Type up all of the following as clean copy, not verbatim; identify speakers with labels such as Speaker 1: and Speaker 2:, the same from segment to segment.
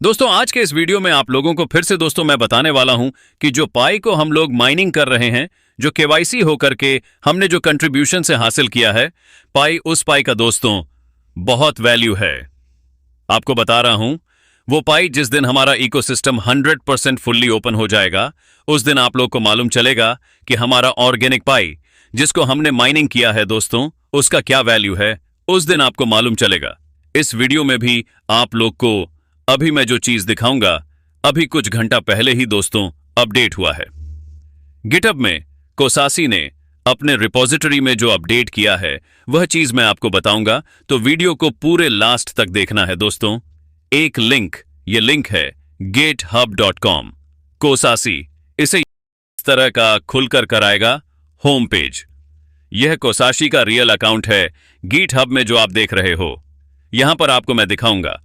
Speaker 1: दोस्तों आज के इस वीडियो में आप लोगों को फिर से दोस्तों मैं बताने वाला हूं कि जो पाई को हम लोग माइनिंग कर रहे हैं, जो केवाईसी होकर के हमने जो कंट्रीब्यूशन से हासिल किया है पाई, उस पाई का दोस्तों बहुत वैल्यू है। आपको बता रहा हूं, वो पाई जिस दिन हमारा इकोसिस्टम 100% फुल्ली ओपन हो जाएगा, उस दिन आप लोग को मालूम चलेगा कि हमारा ऑर्गेनिक पाई जिसको हमने माइनिंग किया है दोस्तों, उसका क्या वैल्यू है। उस दिन आपको मालूम चलेगा। इस वीडियो में भी आप लोग को अभी मैं जो चीज दिखाऊंगा, अभी कुछ घंटा पहले ही दोस्तों अपडेट हुआ है। गिटहब में कोसासी ने अपने रिपोजिटरी में जो अपडेट किया है, वह चीज मैं आपको बताऊंगा, तो वीडियो को पूरे लास्ट तक देखना है दोस्तों। एक लिंक, ये लिंक है github.com। कोसासी इसे इस तरह का खुलकर कराएगा होम पेज। यह कोसाशी का रियल अकाउंट है गिटहब में जो आप देख रहे हो। यहां पर आपको मैं दिखाऊंगा।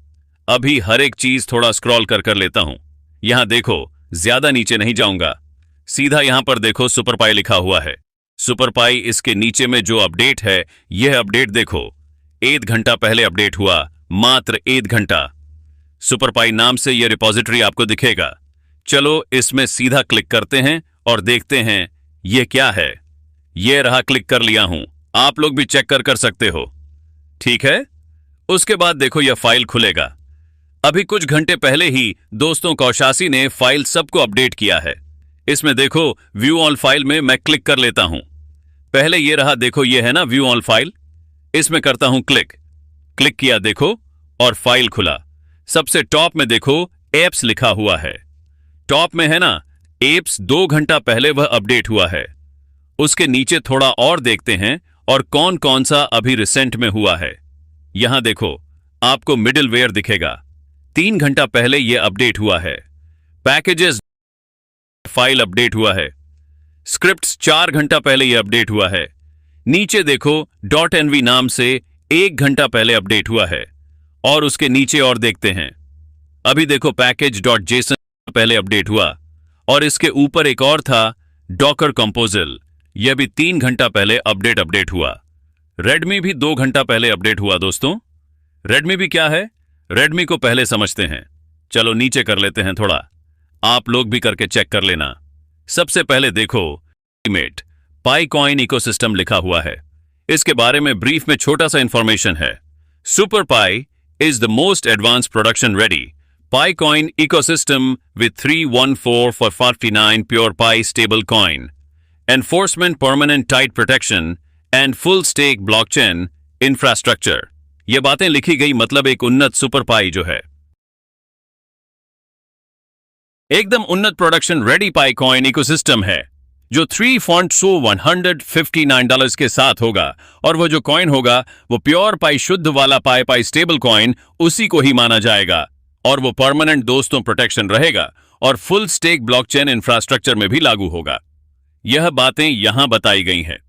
Speaker 1: अभी हर एक चीज थोड़ा स्क्रॉल कर लेता हूं। यहां देखो, ज्यादा नीचे नहीं जाऊंगा, सीधा यहां पर देखो सुपर पाई लिखा हुआ है। सुपर पाई, इसके नीचे में जो अपडेट है, यह अपडेट देखो 1 घंटा पहले अपडेट हुआ, मात्र 1 घंटा। सुपर पाई नाम से यह रिपोजिटरी आपको दिखेगा। चलो इसमें सीधा क्लिक करते हैं और देखते हैं यह क्या है। यह रहा, क्लिक कर लिया हूं। आप लोग भी चेक कर सकते हो, ठीक है। उसके बाद देखो यह फाइल खुलेगा। अभी कुछ घंटे पहले ही दोस्तों कोसासी ने फाइल सबको अपडेट किया है। इसमें देखो व्यू ऑल फाइल में मैं क्लिक कर लेता हूं। पहले ये रहा, देखो ये है ना व्यू ऑल फाइल, इसमें करता हूं क्लिक। क्लिक किया देखो और फाइल खुला। सबसे टॉप में देखो एप्स लिखा हुआ है। टॉप में है ना एप्स, 2 घंटा पहले वह अपडेट हुआ है। उसके नीचे थोड़ा और देखते हैं और कौन कौन सा अभी रिसेंट में हुआ है। यहां देखो आपको मिडिलवेयर दिखेगा, 3 घंटा पहले यह अपडेट हुआ है। पैकेजेस फाइल अपडेट हुआ है। स्क्रिप्ट्स 4 घंटा पहले यह अपडेट हुआ है। नीचे देखो .env नाम से 1 घंटा पहले अपडेट हुआ है। और उसके नीचे और देखते हैं, अभी देखो package.json पहले अपडेट हुआ। और इसके ऊपर एक और था डॉकर कंपोजल, यह भी 3 घंटा पहले अपडेट हुआ। रेडमी भी 2 घंटा पहले अपडेट हुआ दोस्तों। रेडमी भी क्या है, रेडमी को पहले समझते हैं। चलो नीचे कर लेते हैं थोड़ा, आप लोग भी करके चेक कर लेना। सबसे पहले देखो अल्टीमेट पाई कॉइन इकोसिस्टम लिखा हुआ है। इसके बारे में ब्रीफ में छोटा सा इंफॉर्मेशन है। Super pi is the most advance production ready pi coin ecosystem with 314 for 49 pure pi stable coin, enforcement permanent tight protection and full stack blockchain infrastructure. ये बातें लिखी गई, मतलब एक उन्नत सुपर पाई जो है, एकदम उन्नत प्रोडक्शन रेडी पाई कॉइन इकोसिस्टम है, जो 3 फॉन्ट सो $159 के साथ होगा। और वो जो कॉइन होगा वो प्योर पाई, शुद्ध वाला पाई पाई स्टेबल कॉइन, उसी को ही माना जाएगा। और वो परमानेंट दोस्तों प्रोटेक्शन रहेगा और फुल स्टेक ब्लॉकचेन इंफ्रास्ट्रक्चर में भी लागू होगा। यह बातें यहां बताई गई हैं।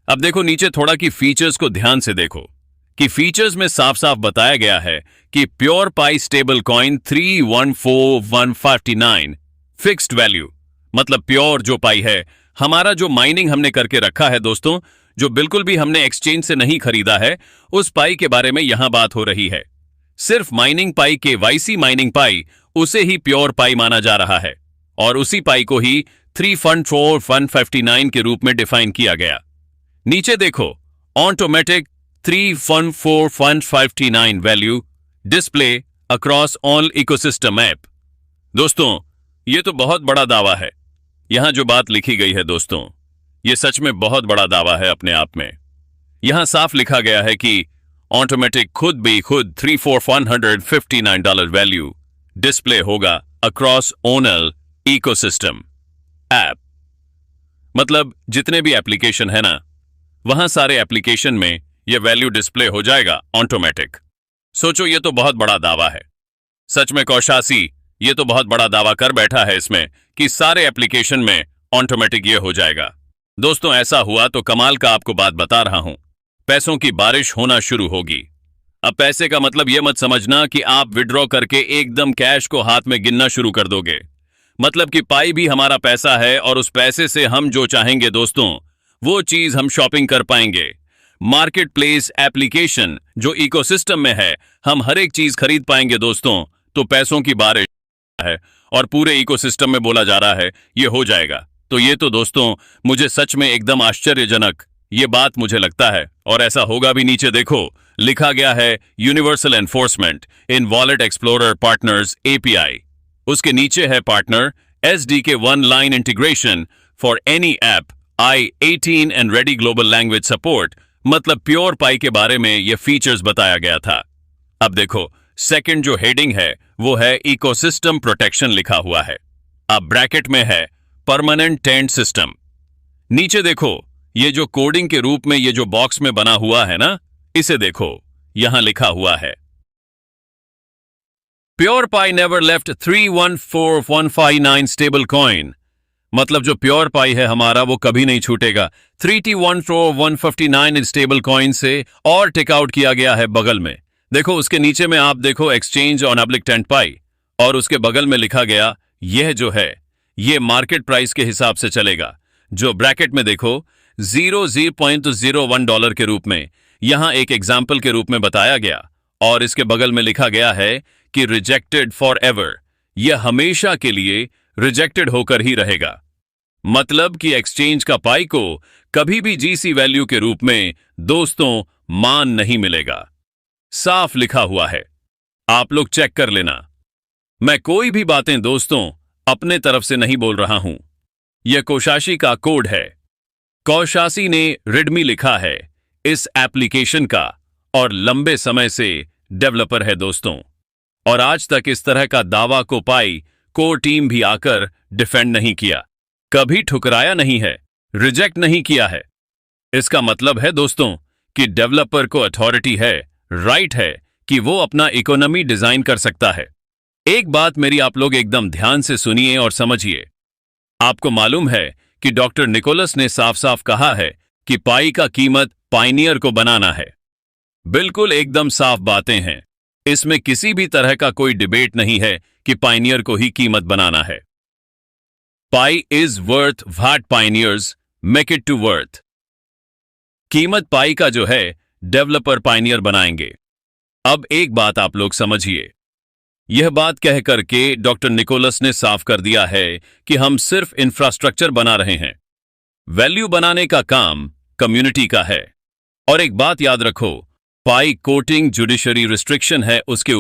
Speaker 1: अब देखो नीचे थोड़ा की फीचर्स को ध्यान से देखो कि फीचर्स में साफ साफ बताया गया है कि प्योर पाई स्टेबल कॉइन 314159 फिक्स्ड वैल्यू, मतलब प्योर जो पाई है, हमारा जो माइनिंग हमने करके रखा है दोस्तों, जो बिल्कुल भी हमने एक्सचेंज से नहीं खरीदा है, उस पाई के बारे में यहां बात हो रही है। सिर्फ माइनिंग पाई, केवाईसी माइनिंग पाई, उसे ही प्योर पाई माना जा रहा है और उसी पाई को ही 314159 के रूप में डिफाइन किया गया। नीचे देखो automatic 314159 value display across all ecosystem app. दोस्तों ये तो बहुत बड़ा दावा है। यहां जो बात लिखी गई है दोस्तों, ये सच में बहुत बड़ा दावा है अपने आप में। यहां साफ लिखा गया है कि ऑटोमेटिक खुद 34159 वैल्यू डिस्प्ले होगा अक्रॉस ऑल इकोसिस्टम ऐप। मतलब जितने भी एप्लीकेशन है ना, वहां सारे एप्लीकेशन में यह वैल्यू डिस्प्ले हो जाएगा ऑटोमेटिक। सोचो ये तो बहुत बड़ा दावा है। सच में कोसासी ये तो बहुत बड़ा दावा कर बैठा है इसमें कि सारे एप्लीकेशन में ऑटोमेटिक ये हो जाएगा। दोस्तों ऐसा हुआ तो कमाल का आपको बात बता रहा हूं, पैसों की बारिश होना शुरू होगी। अब पैसे का मतलब यह मत समझना कि आप विड्रॉ करके एकदम कैश को हाथ में गिनना शुरू कर दोगे। मतलब कि पाई भी हमारा पैसा है और उस पैसे से हम जो चाहेंगे दोस्तों, वो चीज हम शॉपिंग कर पाएंगे। मार्केट प्लेस एप्लीकेशन जो इकोसिस्टम में है, हम हर एक चीज खरीद पाएंगे दोस्तों, तो पैसों की बारिश है और पूरे इकोसिस्टम में बोला जा रहा है ये हो जाएगा। तो ये तो दोस्तों मुझे सच में एकदम आश्चर्यजनक ये बात मुझे लगता है, और ऐसा होगा भी। नीचे देखो लिखा गया है यूनिवर्सल एनफोर्समेंट इन वॉलेट एक्सप्लोरर पार्टनर्स एपीआई। उसके नीचे है partner SDK one line integration for any app I-18 and ready global language support. मतलब प्योर पाई के बारे में ये फीचर्स बताया गया था। अब देखो सेकंड जो हेडिंग है वो है इकोसिस्टम प्रोटेक्शन लिखा हुआ है। अब ब्रैकेट में है परमानेंट टेंट सिस्टम। नीचे देखो ये जो कोडिंग के रूप में ये जो बॉक्स में बना हुआ है ना, इसे देखो यहां लिखा हुआ है प्योर पाई नेवर लेफ्ट 314159 स्टेबल कॉइन। मतलब जो प्योर पाई है हमारा वो कभी नहीं छूटेगा। 3T14159 स्टेबल कॉइन से और टेक आउट किया गया है बगल में। देखो उसके नीचे में आप देखो एक्सचेंज ऑन अब्लिक टेंट पाई, और उसके बगल में लिखा गया यह जो है ये मार्केट प्राइस के हिसाब से चलेगा। जो ब्रैकेट में देखो 0.01 डॉलर के रूप में यहां एक एग्जाम्पल के रूप में बताया गया, और इसके बगल में लिखा गया है कि रिजेक्टेड फॉर एवर, यह हमेशा के लिए रिजेक्टेड होकर ही रहेगा। मतलब कि एक्सचेंज का पाई को कभी भी जीसी वैल्यू के रूप में दोस्तों मान नहीं मिलेगा। साफ लिखा हुआ है, आप लोग चेक कर लेना। मैं कोई भी बातें दोस्तों अपने तरफ से नहीं बोल रहा हूं, यह कोशाशी का कोड है। कोशाशी ने रिडमी लिखा है इस एप्लीकेशन का, और लंबे समय से डेवलपर है दोस्तों, और आज तक इस तरह का दावा को पाई कोर टीम भी आकर डिफेंड नहीं किया, कभी ठुकराया नहीं है, रिजेक्ट नहीं किया है। इसका मतलब है दोस्तों कि डेवलपर को अथॉरिटी है, राइट है कि वो अपना इकोनॉमी डिजाइन कर सकता है। एक बात मेरी आप लोग एकदम ध्यान से सुनिए और समझिए। आपको मालूम है कि डॉक्टर निकोलस ने साफ साफ कहा है कि पाई का कीमत पाइनियर को बनाना है। बिल्कुल एकदम साफ बातें हैं, इसमें किसी भी तरह का कोई डिबेट नहीं है कि पाइनियर को ही कीमत बनाना है। Pie is worth what pioneers make it to worth. कीमत पाई का जो है डेवलपर पाइनियर बनाएंगे। अब एक बात आप लोग समझिए, यह बात कह करके डॉक्टर निकोलस ने साफ कर दिया है कि हम सिर्फ इंफ्रास्ट्रक्चर बना रहे हैं, वैल्यू बनाने का काम कम्युनिटी का है। और एक बात याद रखो, पाई कोटिंग जुडिशरी रिस्ट्रिक्शन है उसके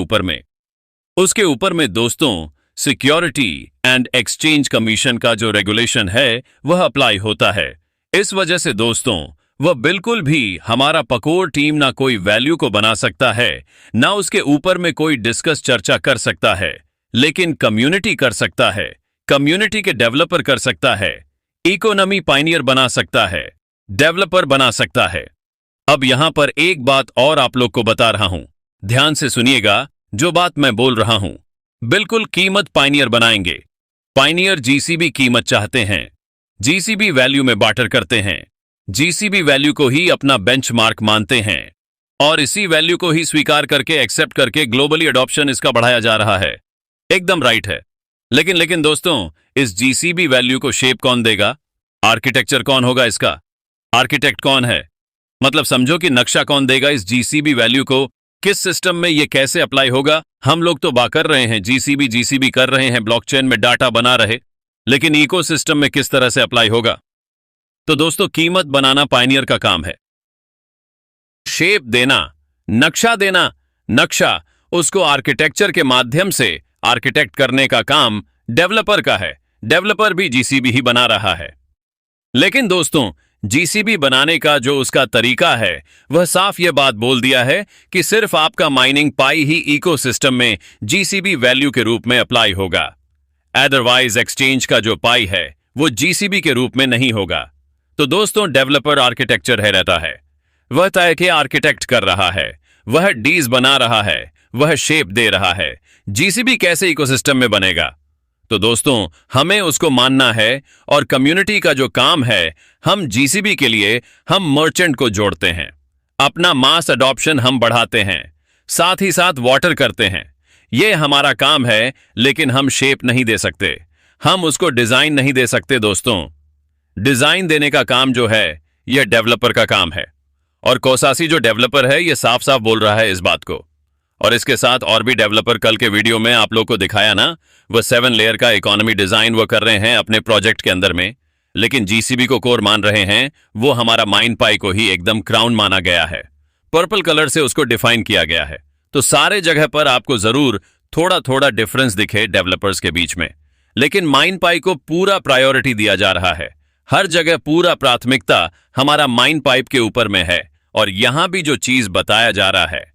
Speaker 1: ऊपर में दोस्तों सिक्योरिटी एंड एक्सचेंज कमीशन का जो रेगुलेशन है वह अप्लाई होता है। इस वजह से दोस्तों वह बिल्कुल भी हमारा पकोर टीम ना कोई वैल्यू को बना सकता है, ना उसके ऊपर में कोई डिस्कस चर्चा कर सकता है, लेकिन कम्युनिटी कर सकता है, कम्युनिटी के डेवलपर कर सकता है, इकोनॉमी पाइनियर बना सकता है, डेवलपर बना सकता है। अब यहां पर एक बात और आप लोग को बता रहा हूं, ध्यान से सुनिएगा जो बात मैं बोल रहा हूं। बिल्कुल कीमत पाइनियर बनाएंगे। पाइनियर जीसीबी कीमत चाहते हैं, जीसीबी वैल्यू में बार्टर करते हैं, जीसीबी वैल्यू को ही अपना बेंचमार्क मानते हैं, और इसी वैल्यू को ही स्वीकार करके एक्सेप्ट करके ग्लोबली अडॉप्शन इसका बढ़ाया जा रहा है। एकदम राइट है। लेकिन दोस्तों इस जीसीबी वैल्यू को शेप कौन देगा? आर्किटेक्चर कौन होगा इसका? आर्किटेक्ट कौन है? मतलब समझो कि नक्शा कौन देगा इस जीसीबी वैल्यू को, किस सिस्टम में ये कैसे अप्लाई होगा। हम लोग तो कर रहे हैं जीसीबी कर रहे हैं, ब्लॉकचेन में डाटा बना रहे, लेकिन इकोसिस्टम में किस तरह से अप्लाई होगा? तो दोस्तों कीमत बनाना पायनियर का काम है, शेप देना, नक्शा देना, नक्शा उसको आर्किटेक्चर के माध्यम से आर्किटेक्ट करने का काम डेवलपर का है। डेवलपर भी जीसीबी ही बना रहा है, लेकिन दोस्तों जीसीबी बनाने का जो उसका तरीका है वह साफ यह बात बोल दिया है कि सिर्फ आपका माइनिंग पाई ही इकोसिस्टम में जीसीबी वैल्यू के रूप में अप्लाई होगा। अदरवाइज एक्सचेंज का जो पाई है वो जीसीबी के रूप में नहीं होगा। तो दोस्तों डेवलपर आर्किटेक्चर है रहता है, वह तय के आर्किटेक्ट कर रहा है, वह डीज बना रहा है, वह शेप दे रहा है। जीसीबी कैसे इकोसिस्टम में बनेगा? तो दोस्तों हमें उसको मानना है, और कम्युनिटी का जो काम है, हम जीसीबी के लिए हम मर्चेंट को जोड़ते हैं, अपना मास अडॉप्शन हम बढ़ाते हैं, साथ ही साथ वाटर करते हैं। यह हमारा काम है, लेकिन हम शेप नहीं दे सकते, हम उसको डिजाइन नहीं दे सकते। दोस्तों डिजाइन देने का काम जो है यह डेवलपर का काम है, और कोसासी जो डेवलपर है यह साफ साफ बोल रहा है इस बात को। और इसके साथ और भी डेवलपर कल के वीडियो में आप लोग को दिखाया ना, वो 7 लेयर का इकोनॉमी डिजाइन वो कर रहे हैं अपने प्रोजेक्ट के अंदर में, लेकिन जीसीबी को कोर मान रहे हैं, वो हमारा माइन पाई को ही एकदम क्राउन माना गया है। पर्पल कलर से उसको डिफाइन किया गया है। तो सारे जगह पर आपको जरूर थोड़ा थोड़ा डिफरेंस दिखे डेवलपर्स के बीच में, लेकिन माइन पाई को पूरा प्रायोरिटी दिया जा रहा है। हर जगह पूरा प्राथमिकता हमारा माइन पाइप के ऊपर में है। और यहां भी जो चीज बताया जा रहा है,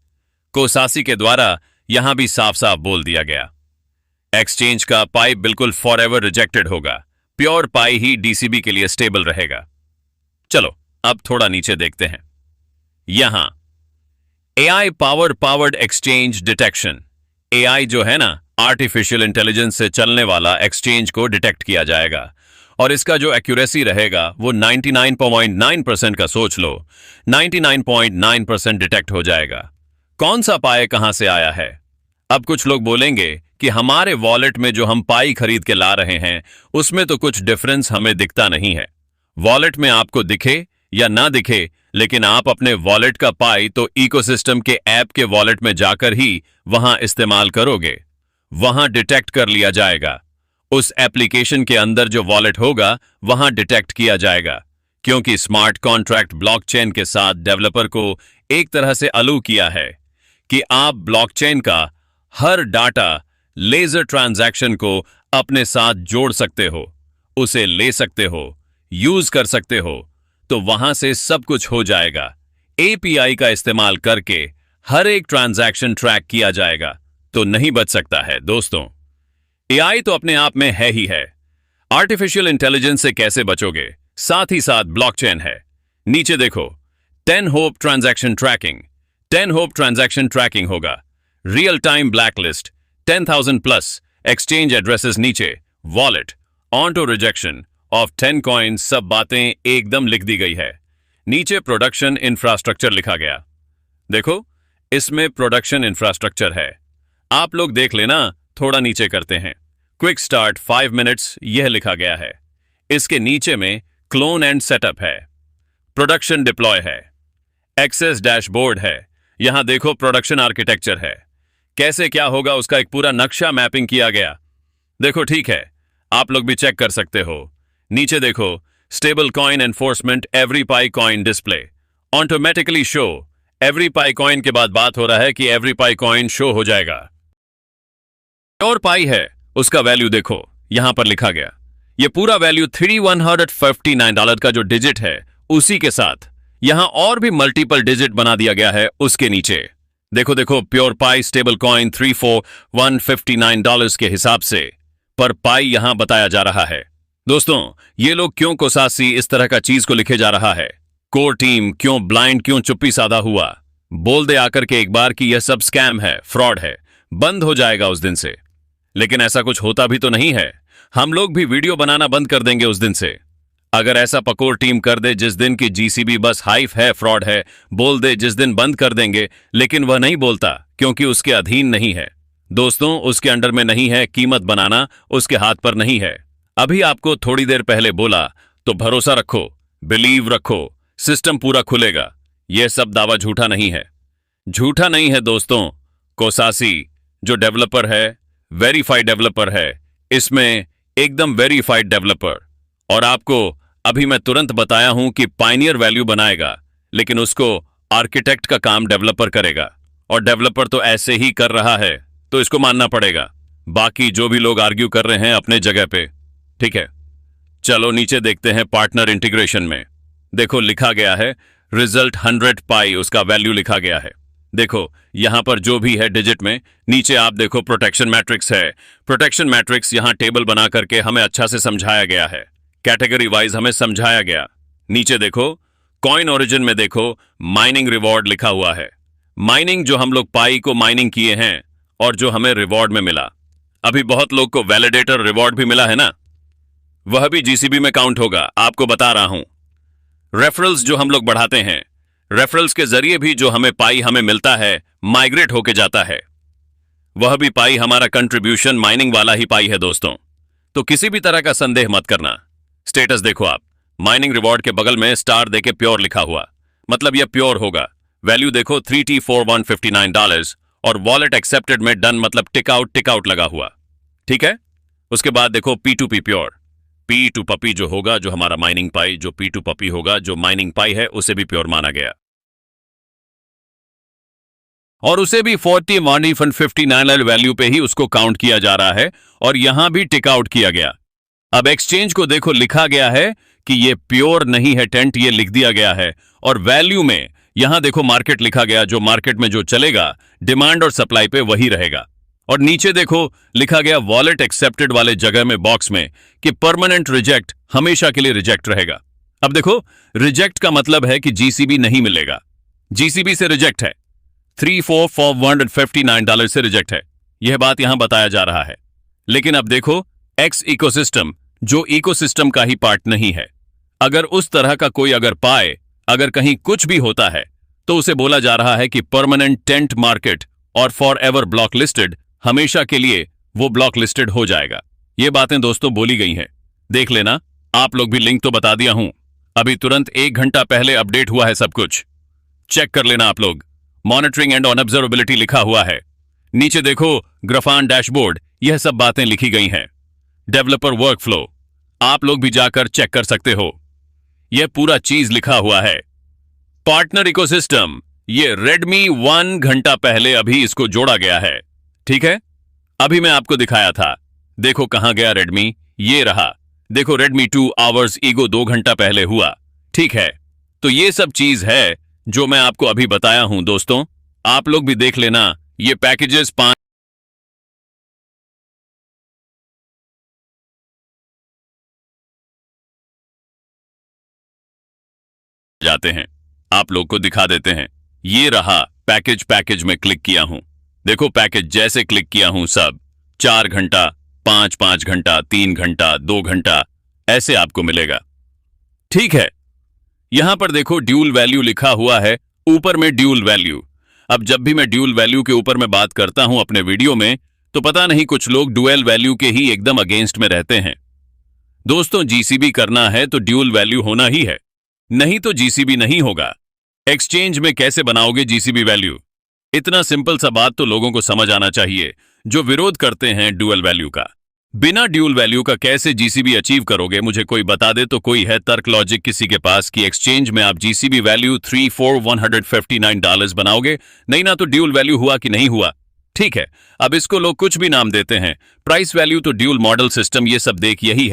Speaker 1: कोसासी के द्वारा यहां भी साफ साफ बोल दिया गया, एक्सचेंज का पाइप बिल्कुल फॉरएवर रिजेक्टेड होगा। प्योर पाई ही डीसीबी के लिए स्टेबल रहेगा। चलो अब थोड़ा नीचे देखते हैं। यहां AI powered exchange detection. AI जो है ना, आर्टिफिशियल इंटेलिजेंस से चलने वाला एक्सचेंज को डिटेक्ट किया जाएगा और इसका जो एक्यूरेसी रहेगा वो 99.9% का सोच लो, 99.9% डिटेक्ट हो जाएगा। कौन सा पाई कहां से आया है? अब कुछ लोग बोलेंगे कि हमारे वॉलेट में जो हम पाई खरीद के ला रहे हैं उसमें तो कुछ डिफरेंस हमें दिखता नहीं है। वॉलेट में आपको दिखे या ना दिखे, लेकिन आप अपने वॉलेट का पाई तो इकोसिस्टम के ऐप के वॉलेट में जाकर ही वहां इस्तेमाल करोगे, वहां डिटेक्ट कर लिया जाएगा। उस एप्लीकेशन के अंदर जो वॉलेट होगा वहां डिटेक्ट किया जाएगा, क्योंकि स्मार्ट कॉन्ट्रैक्ट ब्लॉकचेन के साथ डेवलपर को एक तरह से अलू किया है कि आप ब्लॉकचेन का हर डाटा लेजर ट्रांजैक्शन को अपने साथ जोड़ सकते हो, उसे ले सकते हो, यूज कर सकते हो, तो वहां से सब कुछ हो जाएगा। एपीआई का इस्तेमाल करके हर एक ट्रांजैक्शन ट्रैक किया जाएगा, तो नहीं बच सकता है दोस्तों। एआई तो अपने आप में है ही है, आर्टिफिशियल इंटेलिजेंस से कैसे बचोगे? साथ ही साथ ब्लॉकचेन है। नीचे देखो, 10 hop transaction tracking. 10 hop transaction tracking होगा, real time blacklist, 10,000 plus exchange addresses नीचे, wallet, auto rejection of 10 coin, सब बातें एकदम लिख दी गई है। नीचे प्रोडक्शन इंफ्रास्ट्रक्चर लिखा गया। देखो, इसमें प्रोडक्शन इंफ्रास्ट्रक्चर है, आप लोग देख लेना। थोड़ा नीचे करते हैं, क्विक स्टार्ट 5 मिनट्स, यह लिखा गया है। इसके नीचे में क्लोन एंड सेटअप है, प्रोडक्शन डिप्लॉय है, एक्सेस डैशबोर्ड है। यहां देखो प्रोडक्शन आर्किटेक्चर है, कैसे क्या होगा उसका एक पूरा नक्शा मैपिंग किया गया। देखो ठीक है, आप लोग भी चेक कर सकते हो। नीचे देखो, stable coin enforcement, every Pi coin display automatically show. Every Pi coin के बाद बात हो रहा है कि एवरी पाई कॉइन शो हो जाएगा। प्योर पाई है, उसका वैल्यू देखो यहां पर लिखा गया। ये पूरा वैल्यू $3,159 का जो डिजिट है उसी के साथ यहां और भी मल्टीपल डिजिट बना दिया गया है उसके नीचे। देखो देखो, प्योर पाई स्टेबल कॉइन $3,4,159 के हिसाब से पर पाई यहां बताया जा रहा है। दोस्तों, ये लोग क्यों कोसासी इस तरह का चीज को लिखे जा रहा है? कोर टीम क्यों ब्लाइंड, क्यों चुप्पी साधा हुआ? बोल दे आकर के एक बार कि यह सब स्कैम है, फ्रॉड है, बंद हो जाएगा उस दिन से। लेकिन ऐसा कुछ होता भी तो नहीं है। हम लोग भी वीडियो बनाना बंद कर देंगे उस दिन से। अगर ऐसा पकोर टीम कर दे जिस दिन की जीसीबी बस हाइफ है, फ्रॉड है, बोल दे जिस दिन बंद कर देंगे, लेकिन वह नहीं बोलता क्योंकि उसके अधीन नहीं है। दोस्तों, उसके अंडर में नहीं है, कीमत बनाना उसके हाथ पर नहीं है। अभी आपको थोड़ी देर पहले बोला तो भरोसा रखो, बिलीव रखो, सिस्टम पूरा खुलेगा। यह सब दावा झूठा नहीं है, झूठा नहीं है दोस्तों। कोसासी जो डेवलपर है, वेरीफाइड डेवलपर है, इसमें एकदम वेरीफाइड डेवलपर। और आपको अभी मैं तुरंत बताया हूं कि पायनियर वैल्यू बनाएगा, लेकिन उसको आर्किटेक्ट का काम डेवलपर करेगा, और डेवलपर तो ऐसे ही कर रहा है तो इसको मानना पड़ेगा। बाकी जो भी लोग आर्ग्यू कर रहे हैं अपने जगह पे, ठीक है। चलो नीचे देखते हैं पार्टनर इंटीग्रेशन में। देखो लिखा गया है रिजल्ट 100 पाई, उसका वैल्यू लिखा गया है। देखो यहां पर जो भी है डिजिट में, नीचे आप देखो प्रोटेक्शन मैट्रिक्स है। प्रोटेक्शन मैट्रिक्स यहां टेबल बना करके हमें अच्छा से समझाया गया है, कैटेगरी वाइज हमें समझाया गया। नीचे देखो कॉइन ओरिजिन में देखो माइनिंग रिवॉर्ड लिखा हुआ है। माइनिंग जो हम लोग पाई को माइनिंग किए हैं और जो हमें रिवॉर्ड में मिला। अभी बहुत लोग को वैलिडेटर रिवॉर्ड भी मिला है ना, वह भी जीसीबी में काउंट होगा, आपको बता रहा हूं। रेफरल्स जो हम लोग बढ़ाते हैं, रेफरल्स के जरिए भी जो हमें पाई हमें मिलता है, माइग्रेट होके जाता है, वह भी पाई हमारा कंट्रीब्यूशन माइनिंग वाला ही पाई है दोस्तों। तो किसी भी तरह का संदेह मत करना। स्टेटस देखो आप, माइनिंग रिवॉर्ड के बगल में स्टार देके प्योर लिखा हुआ, मतलब यह प्योर होगा। वैल्यू देखो $3,4,159 और वॉलेट एक्सेप्टेड में डन मतलब टिक आउट लगा हुआ। ठीक है, उसके बाद देखो P2P प्योर, P2 पपी जो होगा, जो हमारा माइनिंग पाई, जो P2 पपी होगा, जो माइनिंग पाई है, उसे भी प्योर माना गया और उसे भी 4159 वैल्यू पे ही उसको काउंट किया जा रहा है और यहां भी टिक आउट किया गया। अब एक्सचेंज को देखो, लिखा गया है कि ये प्योर नहीं है टेंट, ये लिख दिया गया है। और वैल्यू में यहां देखो मार्केट लिखा गया, जो मार्केट में जो चलेगा डिमांड और सप्लाई पे वही रहेगा। और नीचे देखो लिखा गया वॉलेट एक्सेप्टेड वाले जगह में बॉक्स में कि परमानेंट रिजेक्ट, हमेशा के लिए रिजेक्ट रहेगा। अब देखो रिजेक्ट का मतलब है कि जीसीबी नहीं मिलेगा, जीसीबी से रिजेक्ट है, $3,459 से रिजेक्ट है, यह बात यहां बताया जा रहा है। लेकिन अब देखो एक्स इकोसिस्टम, जो इकोसिस्टम का ही पार्ट नहीं है, अगर उस तरह का कोई अगर पाए, अगर कहीं कुछ भी होता है तो उसे बोला जा रहा है कि परमानेंट टेंट मार्केट और फॉर एवर ब्लॉक लिस्टेड, हमेशा के लिए वो ब्लॉक लिस्टेड हो जाएगा। ये बातें दोस्तों बोली गई हैं, देख लेना। आप लोग भी लिंक तो बता दिया हूं, अभी तुरंत 1 घंटा पहले अपडेट हुआ है सब कुछ, चेक कर लेना आप लोग। मॉनिटरिंग एंड ऑन ऑब्जर्वेबिलिटी लिखा हुआ है, नीचे देखो ग्राफान डैशबोर्ड, यह सब बातें लिखी गई हैं। डेवलपर वर्कफ्लो आप लोग भी जाकर चेक कर सकते हो, यह पूरा चीज लिखा हुआ है। पार्टनर इकोसिस्टम, ये रेडमी 1 घंटा पहले अभी इसको जोड़ा गया है। ठीक है, अभी मैं आपको दिखाया था, देखो कहां गया रेडमी, ये रहा, देखो रेडमी 2 आवर्स ईगो 2 घंटा पहले हुआ। ठीक है, तो ये सब चीज है जो मैं आपको अभी बताया हूं दोस्तों, आप लोग भी देख लेना। ये पैकेजेस 5 जाते हैं, आप लोग को दिखा देते हैं। ये रहा पैकेज, पैकेज में क्लिक किया हूं, देखो पैकेज जैसे क्लिक किया हूं सब 4 घंटा, 5 घंटा, 3 घंटा, 2 घंटा, ऐसे आपको मिलेगा। ठीक है, यहां पर देखो ड्यूल वैल्यू लिखा हुआ है, ऊपर में ड्यूल वैल्यू। अब जब भी मैं ड्यूल वैल्यू के ऊपर में बात करता हूं अपने वीडियो में, तो पता नहीं कुछ लोग डुअल वैल्यू के ही एकदम अगेंस्ट में रहते हैं। दोस्तों जीसीबी करना है तो ड्यूल वैल्यू होना ही है, नहीं तो जीसीबी नहीं होगा। एक्सचेंज में कैसे बनाओगे जीसीबी वैल्यू, इतना सिंपल सा बात तो लोगों को समझ आना चाहिए जो विरोध करते हैं ड्यूअल वैल्यू का। बिना ड्यूल वैल्यू का कैसे जीसीबी अचीव करोगे, मुझे कोई बता दे तो। कोई है तर्क लॉजिक किसी के पास कि एक्सचेंज में आप जीसीबी वैल्यू $3,459 बनाओगे? नहीं ना, तो ड्यूल वैल्यू हुआ कि नहीं हुआ। ठीक है, अब इसको लोग कुछ भी नाम देते हैं, प्राइस वैल्यू तो ड्यूल मॉडल सिस्टम, ये सब देख यही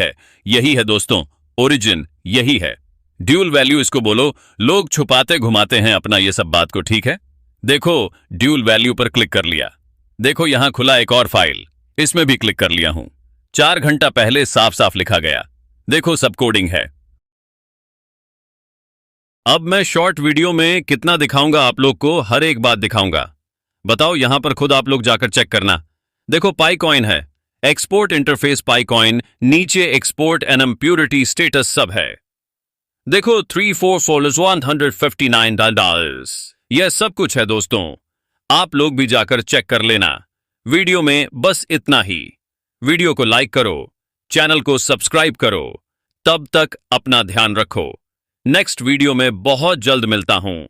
Speaker 1: है दोस्तों, ओरिजिन यही है। ड्यूल वैल्यू इसको बोलो, लोग छुपाते घुमाते हैं अपना ये सब बात को। ठीक है, देखो ड्यूल वैल्यू पर क्लिक कर लिया, देखो यहां खुला एक और फाइल, इसमें भी क्लिक कर लिया हूं। 4 घंटा पहले साफ साफ लिखा गया, देखो सब कोडिंग है। अब मैं शॉर्ट वीडियो में कितना दिखाऊंगा आप लोग को, हर एक बात दिखाऊंगा। बताओ, यहां पर खुद आप लोग जाकर चेक करना। देखो पाई कॉइन है, एक्सपोर्ट इंटरफेस पाई कॉइन, नीचे एक्सपोर्ट एनम प्योरिटी स्टेटस सब है। देखो 3,4,159 यह सब कुछ है दोस्तों, आप लोग भी जाकर चेक कर लेना। वीडियो में बस इतना ही, वीडियो को लाइक करो, चैनल को सब्सक्राइब करो, तब तक अपना ध्यान रखो। नेक्स्ट वीडियो में बहुत जल्द मिलता हूं।